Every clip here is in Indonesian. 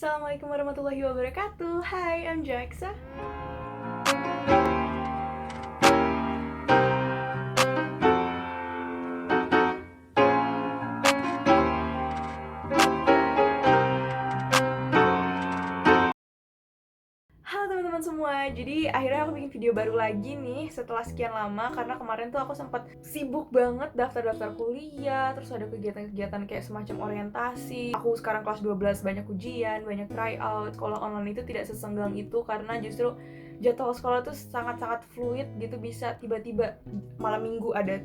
Assalamualaikum warahmatullahi wabarakatuh. Hai, I'm Jaxa. Halo teman-teman semua, jadi akhirnya aku bikin video baru lagi nih setelah sekian lama. Karena kemarin tuh aku sempat sibuk banget daftar-daftar kuliah, terus ada kegiatan-kegiatan kayak semacam orientasi. Aku sekarang kelas 12, banyak ujian, banyak tryout. Sekolah online itu tidak sesenggang itu karena justru jadwal sekolah tuh sangat-sangat fluid gitu. Bisa tiba-tiba malam minggu ada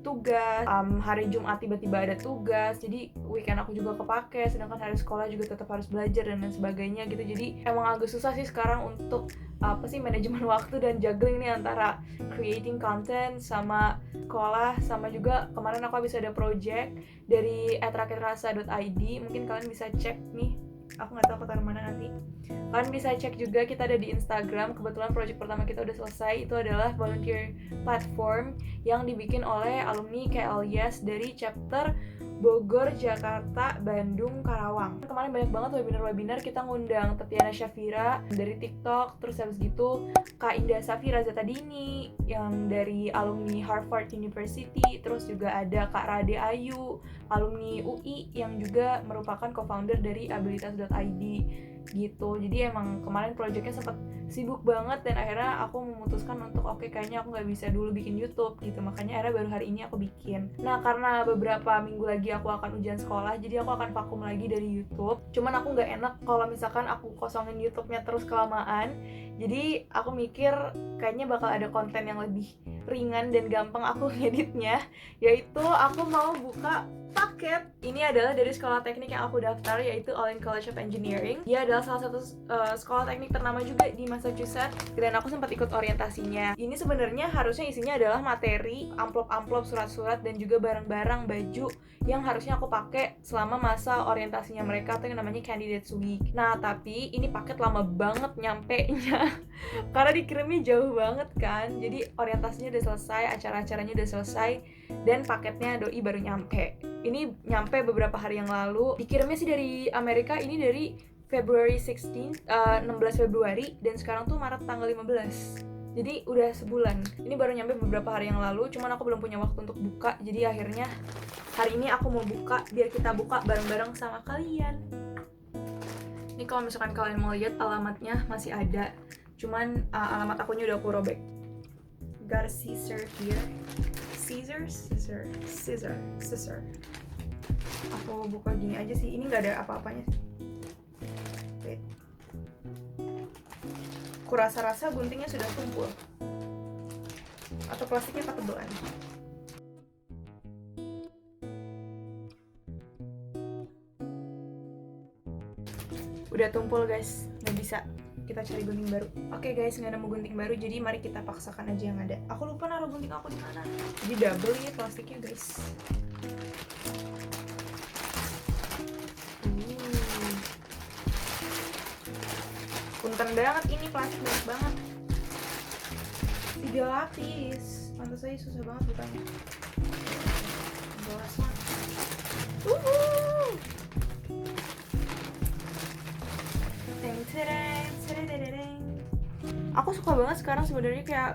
tugas, hari Jumat tiba-tiba ada tugas, jadi weekend aku juga kepake, sedangkan hari sekolah juga tetap harus belajar dan lain sebagainya gitu. Jadi emang agak susah sih sekarang untuk manajemen waktu dan juggling nih antara creating content sama sekolah, sama juga kemarin aku habis ada project dari @raketrasa.id. Mungkin kalian bisa cek nih, aku nggak tahu aku taruh mana nanti. Kalian bisa cek juga, kita ada di Instagram. Kebetulan project pertama kita udah selesai. Itu adalah volunteer platform yang dibikin oleh alumni KLIS dari chapter Bogor, Jakarta, Bandung, Karawang. Kemarin banyak banget webinar-webinar. Kita ngundang Tatiana Syafira dari TikTok, terus habis gitu Kak Indah Safira Zatadini yang dari alumni Harvard University, terus juga ada Kak Rade Ayu, alumni UI yang juga merupakan co-founder dari abilitas.id gitu. Jadi emang kemarin projectnya sempat sibuk banget dan akhirnya aku memutuskan untuk oke, kayaknya aku nggak bisa dulu bikin YouTube gitu, makanya akhirnya baru hari ini aku bikin. Nah, karena beberapa minggu lagi aku akan ujian sekolah, jadi aku akan vakum lagi dari YouTube. Cuman aku nggak enak kalau misalkan aku kosongin YouTube-nya terus kelamaan. Jadi aku mikir kayaknya bakal ada konten yang lebih ringan dan gampang aku ngeditnya, yaitu aku mau buka paket. Ini adalah dari sekolah teknik yang aku daftar, yaitu All-in College of Engineering. Dia adalah salah satu sekolah teknik ternama juga di Massachusetts, dan aku sempat ikut orientasinya. Ini sebenarnya harusnya isinya adalah materi, amplop-amplop, surat-surat, dan juga barang-barang, baju yang harusnya aku pakai selama masa orientasinya mereka atau yang namanya Candidates Week. Nah, tapi ini paket lama banget nyampe-nya karena dikirimnya jauh banget kan. Jadi orientasinya udah selesai, acara-acaranya udah selesai, dan paketnya doi baru nyampe. Ini nyampe beberapa hari yang lalu. Dikirimnya sih dari Amerika, ini dari February 16, 16 Februari, dan sekarang tuh Maret tanggal 15. Jadi udah sebulan. Ini baru nyampe beberapa hari yang lalu, cuman aku belum punya waktu untuk buka. Jadi akhirnya hari ini aku mau buka, biar kita buka bareng-bareng sama kalian. Ini kalau misalkan kalian mau lihat alamatnya masih ada, cuman alamat akunnya udah aku robek. Got a Caesar here. Caesar. Aku buka gini aja sih, ini nggak ada apa-apanya sih. Wait. Aku rasa-rasa guntingnya sudah tumpul, atau plastiknya ketebelan. Udah tumpul guys, nggak bisa. Kita cari gunting baru. Oke guys, nggak nemu gunting baru, jadi mari kita paksakan aja yang ada. Aku lupa naruh gunting aku di mana. Jadi double ya plastiknya guys. Punten banget ini, plastik banyak banget. 3 lapis. Pantas aja susah banget bukanya. Jelas lah. Aku suka banget sekarang sebenarnya kayak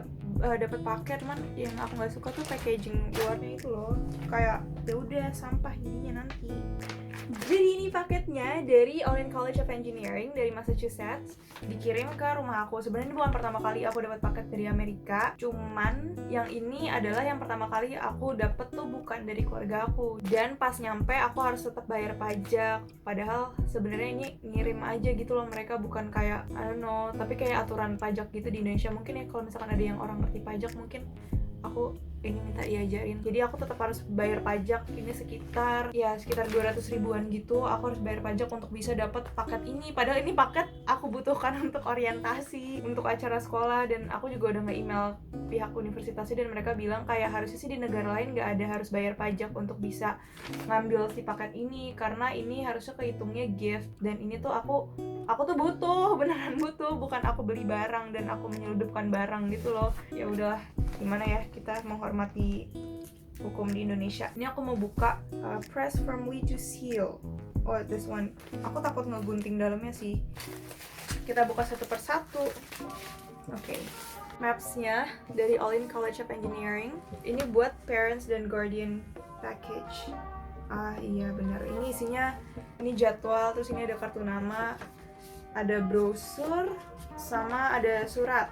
dapat paket, cuman yang aku nggak suka tuh packaging luarnya itu loh, kayak ya udah sampah jadinya nanti. Jadi ini paketnya dari All-in College of Engineering dari Massachusetts, dikirim ke rumah aku. Sebenarnya ini bukan pertama kali aku dapat paket dari Amerika, cuman yang ini adalah yang pertama kali aku dapat tuh bukan dari keluarga aku. Dan pas nyampe aku harus tetap bayar pajak, padahal sebenarnya ini ngirim aja gitu loh, mereka bukan kayak I don't know, tapi kayak aturan pajak gitu di Indonesia. Mungkin ya kalau misalkan ada yang orang ngerti pajak, mungkin aku ini minta diajarin. Jadi aku tetap harus bayar pajak. Ini sekitar 200 ribuan gitu. Aku harus bayar pajak untuk bisa dapat paket ini. Padahal ini paket aku butuhkan untuk orientasi, untuk acara sekolah. Dan aku juga udah nge-email pihak universitasnya, dan mereka bilang kayak harusnya sih di negara lain nggak ada harus bayar pajak untuk bisa ngambil si paket ini, karena ini harusnya kehitungnya gift. Dan ini tuh aku tuh butuh, beneran butuh, bukan aku beli barang dan aku menyeludupkan barang gitu loh. Ya udahlah, gimana ya, kita menghormati hukum di Indonesia. Ini aku mau buka Press Firmly to Seal. Oh, this one. Aku takut ngegunting dalamnya sih. Kita buka satu persatu. Oke. Maps-nya dari All In College of Engineering. Ini buat parents dan guardian package. Ah iya benar. Ini isinya ini jadwal, terus ini ada kartu nama, ada brosur, sama ada surat.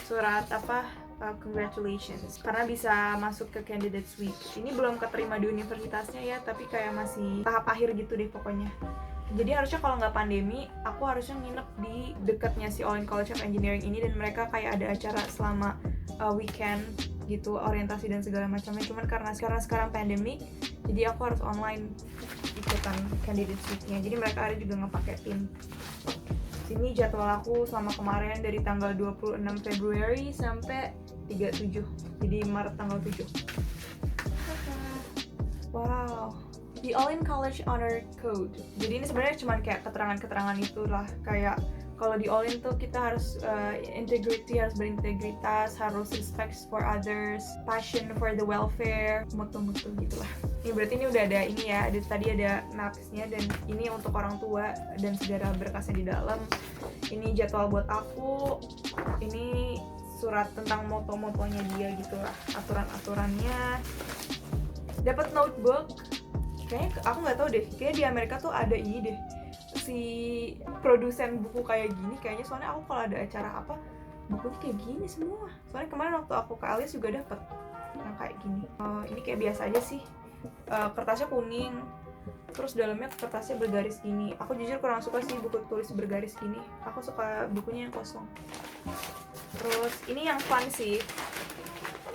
Surat apa? Congratulations karena bisa masuk ke Candidates Week. Ini belum keterima di universitasnya ya, tapi kayak masih tahap akhir gitu deh pokoknya. Jadi harusnya kalau nggak pandemi, aku harusnya nginep di dekatnya si All In College of Engineering ini, dan mereka kayak ada acara selama weekend gitu, orientasi dan segala macamnya. Cuman karena sekarang pandemi, jadi aku harus online ikutan Candidates Week-nya. Jadi mereka ada juga ngepaketin. Sini jadwal aku selama kemarin dari tanggal 26 Februari sampai 37. Jadi Maret tanggal 7. Wow. The All In College Honor Code. Jadi ini sebenarnya cuma kayak keterangan-keterangan itulah, kayak kalau di All In tuh kita harus integrity, harus berintegritas, harus respect for others, passion for the welfare, mutu-mutu gitulah. Ini berarti ini udah ada ini ya, tadi ada maps-nya, dan ini untuk orang tua dan segala berkasnya di dalam. Ini jadwal buat aku, ini surat tentang moto-motonya dia gitulah, aturan-aturannya. Dapat notebook, kayaknya aku nggak tahu deh, kayaknya di Amerika tuh ada ini deh, si produsen buku kayak gini kayaknya, soalnya aku kalau ada acara apa bukunya kayak gini semua. Soalnya kemarin waktu aku ke Alice juga dapet yang kayak gini. Ini kayak biasa aja sih. Kertasnya kuning, terus dalamnya kertasnya bergaris gini. Aku jujur kurang suka sih buku tulis bergaris gini. Aku suka bukunya yang kosong. Terus ini yang fun sih.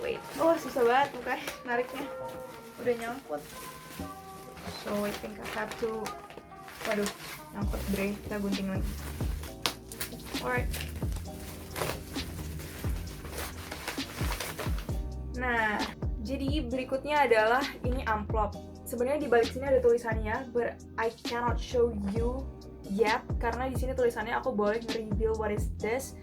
Wait, oh susah banget mukanya nariknya. Udah nyangkut. So I think I have to. Waduh, nyangkut bre. Kita gunting lagi. Alright. Nah, jadi berikutnya adalah ini amplop. Sebenarnya di balik sini ada tulisannya, but I cannot show you yet karena di sini tulisannya aku boleh nge-reveal what is this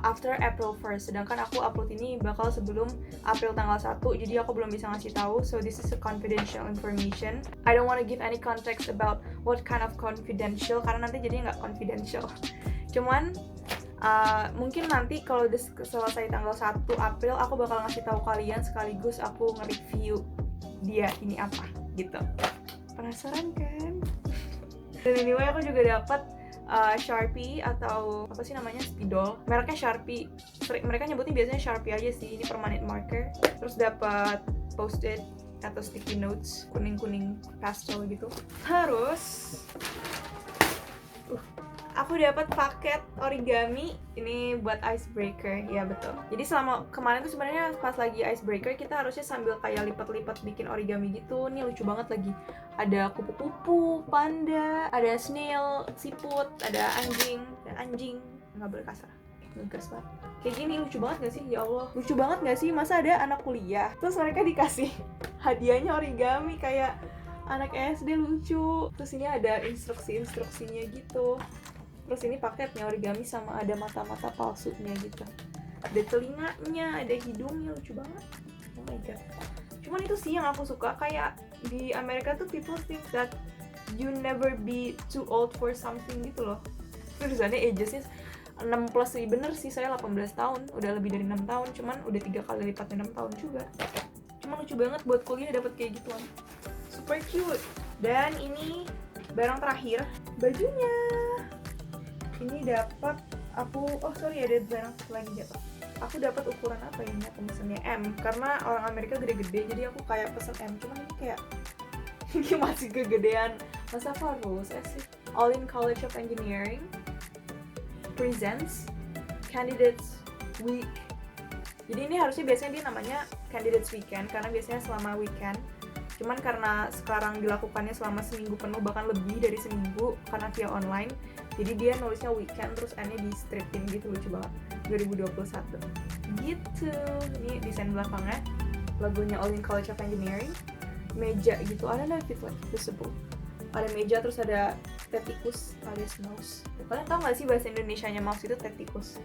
after April 1st. Sedangkan aku upload ini bakal sebelum April tanggal 1, jadi aku belum bisa ngasih tahu. So this is a confidential information. I don't want to give any context about what kind of confidential karena nanti jadinya nggak confidential. Cuman mungkin nanti kalau udah selesai tanggal 1 April aku bakal ngasih tahu kalian, sekaligus aku nge-review dia ini apa gitu. Penasaran kan? Dan anyway aku juga dapat Sharpie atau apa sih namanya, spidol, mereknya Sharpie. Mereka nyebutnya biasanya Sharpie aja sih, ini permanent marker. Terus dapat post-it atau sticky notes kuning-kuning pastel gitu. Terus aku dapat paket origami ini buat icebreaker. Ya betul. Jadi selama kemarin tuh sebenarnya pas lagi icebreaker kita harusnya sambil kayak lipat-lipat bikin origami gitu. Ini lucu banget lagi. Ada kupu-kupu, panda, ada snail, siput, ada anjing, nggak boleh kasar. Ngegas banget. Kayak gini lucu banget gak sih? Ya Allah, lucu banget gak sih? Masa ada anak kuliah terus mereka dikasih hadiahnya origami kayak anak SD, lucu. Terus ini ada instruksinya gitu. Terus ini paketnya origami sama ada mata-mata palsunya gitu. Ada telinganya, ada hidungnya, lucu banget. Oh my god. Cuman itu sih yang aku suka, kayak di Amerika tuh people think that you never be too old for something gitu loh. Tulisannya agesnya 6 plus sih, bener sih, saya 18 tahun, udah lebih dari 6 tahun, cuman udah 3 kali lipatnya 6 tahun juga. Cuman lucu banget buat kuliah dapet kayak gituan. Super cute. Dan ini barang terakhir, bajunya. Ini dapat aku, ada barang lagi jatuh. Aku dapat ukuran apa ini? Aku pesennya M karena orang Amerika gede-gede, jadi aku kayak pesen M. Cuman ini kayak ini masih kegedean. Masa apa rules sih? All In College of Engineering presents Candidates Week. Jadi ini harusnya biasanya dia namanya Candidates Weekend karena biasanya selama weekend. Cuman karena sekarang dilakukannya selama seminggu penuh, bahkan lebih dari seminggu karena via online, jadi dia nulisnya weekend terus N-nya di stripin gitu, lucu banget. 2021 gitu. Ini desain belakangnya, logonya All In College of Engineering, meja gitu, I don't know if it's like visible. Ada meja, terus ada tetikus alias mouse. Kalian tau gak sih bahasa Indonesianya mouse itu tetikus?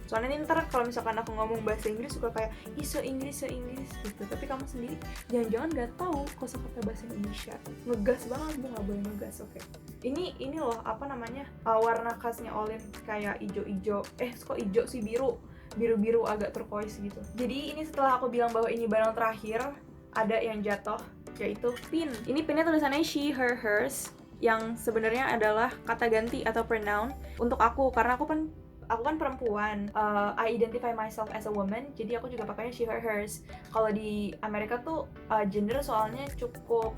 Soalnya nih ntar kalau misalkan aku ngomong bahasa Inggris suka kayak so Inggris gitu. Tapi kamu sendiri jangan-jangan gak tahu kosakata bahasa Indonesia. Ngegas banget, Bu, gak boleh ngegas, oke. Ini loh, apa namanya, warna khasnya Olin kayak ijo-ijo, kok ijo sih, biru-biru agak turquoise gitu. Jadi ini setelah aku bilang bahwa ini barang terakhir, ada yang jatuh, yaitu pin. Ini pinnya tulisannya she, her, hers, yang sebenarnya adalah kata ganti atau pronoun untuk aku, karena aku kan perempuan. I identify myself as a woman, jadi aku juga pakainya she, her, hers. Kalau di Amerika tuh gender soalnya cukup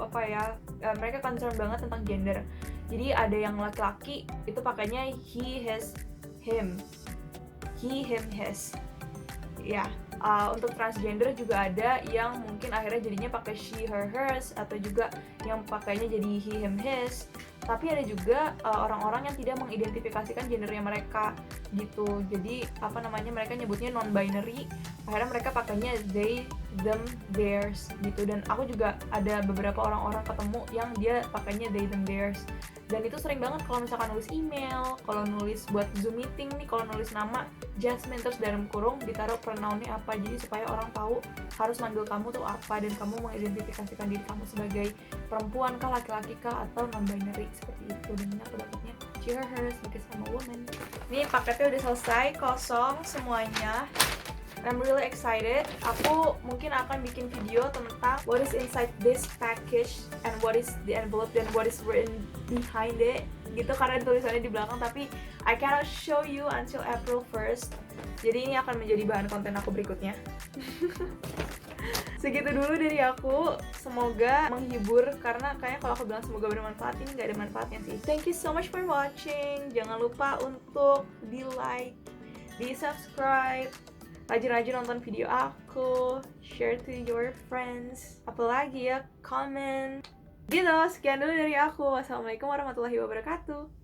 mereka concern banget tentang gender. Jadi ada yang laki-laki itu pakainya he, his, him, his. Ya, untuk transgender juga ada yang mungkin akhirnya jadinya pakai she, her, hers, atau juga yang pakainya jadi he, him, his. Tapi ada juga orang-orang yang tidak mengidentifikasikan gendernya mereka gitu. Jadi mereka nyebutnya non-binary. Akhirnya mereka pakainya they, them, theirs gitu. Dan aku juga ada beberapa orang-orang ketemu yang dia pakainya they, them, theirs. Dan itu sering banget kalau misalkan nulis email, kalau nulis buat Zoom meeting nih, kalau nulis nama Jasmine terus dalam kurung ditaruh pronounnya apa, jadi supaya orang tahu harus manggil kamu tuh apa, dan kamu mengidentifikasikan diri kamu sebagai perempuan kah, laki-laki kah, atau non-binary seperti itu. Dan ini aku dapetnya she, her, hers because I'm a woman. Ini paketnya udah selesai, kosong semuanya. I'm really excited. Aku mungkin akan bikin video tentang what is inside this package and what is the envelope dan what is written behind it gitu, karena tulisannya di belakang, tapi I cannot show you until April 1st. Jadi ini akan menjadi bahan konten aku berikutnya. Segitu dulu dari aku, semoga menghibur, karena kayaknya kalau aku bilang semoga bermanfaat, ini gak ada manfaatnya sih. Thank you so much for watching. Jangan lupa untuk di like, di subscribe, rajin-rajin nonton video aku, share to your friends, apalagi ya, comment gitu. Sekian dulu dari aku. Wassalamualaikum warahmatullahi wabarakatuh.